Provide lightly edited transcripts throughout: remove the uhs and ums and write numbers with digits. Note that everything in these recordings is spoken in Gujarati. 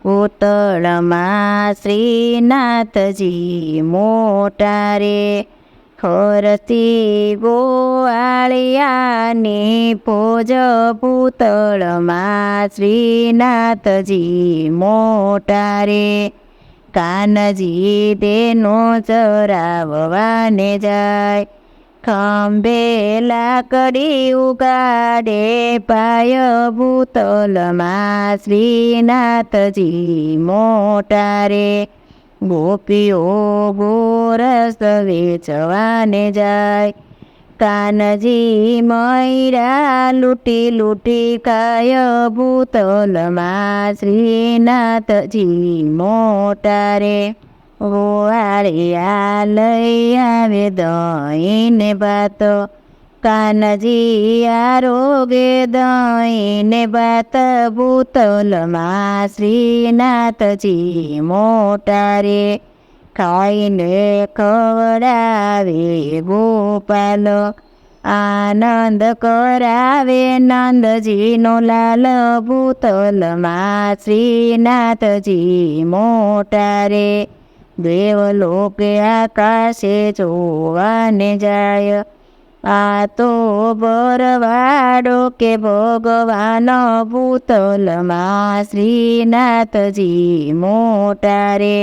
ભૂતળમાં શ્રીનાથજી મોટા રે, ખોરતી ગોવાળિયાની પોજ ભૂતળમાં શ્રીનાથજી મોટા રે, કાનજી તેનો ચરાવવાને જાય, ખંભે લાકડી ઉગાડે પાય ભૂતળમાં શ્રીનાથજી મોટા રે, ગોપીઓ ગોરસ વેચવાને જાય, કાનજી મૈરા લૂંટી લૂંટી ખાય ભૂતળમાં શ્રીનાથજી મોટા રે, ગોવાળિયા લઈ આવે દહીંને ભાત, કાનજી આરોગે દહીંને ભાત ભૂતળમાં શ્રીનાથજી મોટા રે, ખાઈને ખવડાવે ગોપાલ, આનંદ કરાવે નંદજીનો લાલ ભૂતળમાં શ્રીનાથજી મોટા રે, દેવલોકે આકાશે જોવાને જાય, આ તો બરવાડો કે ભગવાન ભૂતળમાં શ્રીનાથજી મોટા રે,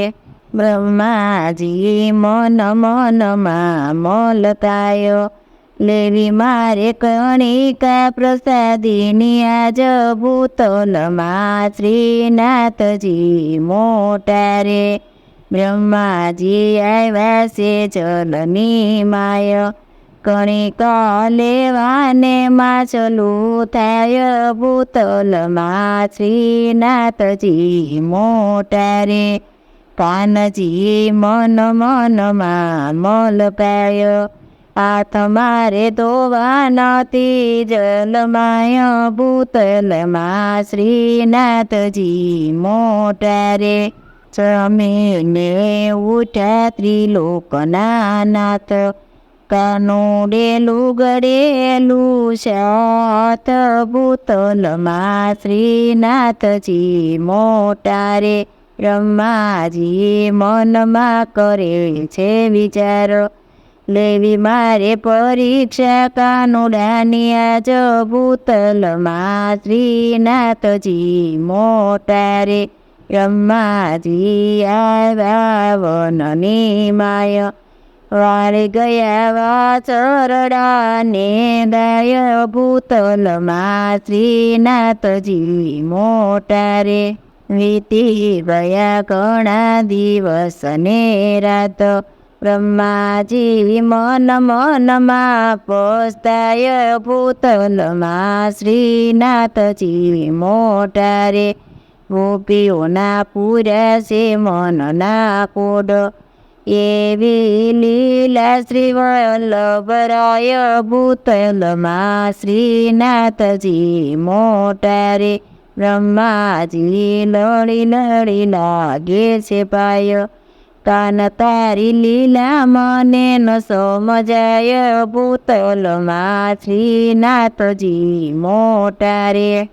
બ્રહ્માજી મન મનમાં મલકાય, લેવી મારે કણિકા પ્રસાદીની આજ ભૂતળમાં શ્રીનાથજી મોટા રે, બ્રહ્માજી આવ્યા છે જલની માય, કણિકા લેવાને માછલું થાય ભૂતળમાં શ્રીનાથજી મોટા રે, કાનજી મન મનમાં મલકાય, હાથ મારે ધોવા નથી જલમાય ભૂતળમાં શ્રીનાથજી મોટા રે, જમીને ઉઠ્યા ત્રિલોકના નાથ, કાનુડે લુગડેલું સાથ ભૂતળમાં શ્રીનાથજી મોટા રે, બ્રહ્માજી મનમાં કરે છે વિચાર, લેવી મારે પરીક્ષા કાનુડાની આજ ભૂતળમાં શ્રીનાથજી મોટા રે, બ્રહ્માજી આવ્યા વનની માય, વાળી ગયા વાછરડાને દાય ભૂતળમાં શ્રીનાથજી મોટા રે, વીતી ગયા ઘણા દિવસ ને રાત, બ્રહ્માજી મન મનમાં પસ્તાય ભૂતળમાં શ્રીનાથજી મોટા રે, ગોપીઓના પૂર્યા છે મનના કોડ, એવી લીલા શ્રી વલ્લભરાય ભૂતળમાં શ્રીનાથજી મોટા રે, બ્રહ્માજી લડી લડી લાગે છે પાય, કાન તારી લીલા મને ન સમજાય ભૂતળમાં શ્રીનાથજી મોટા રે.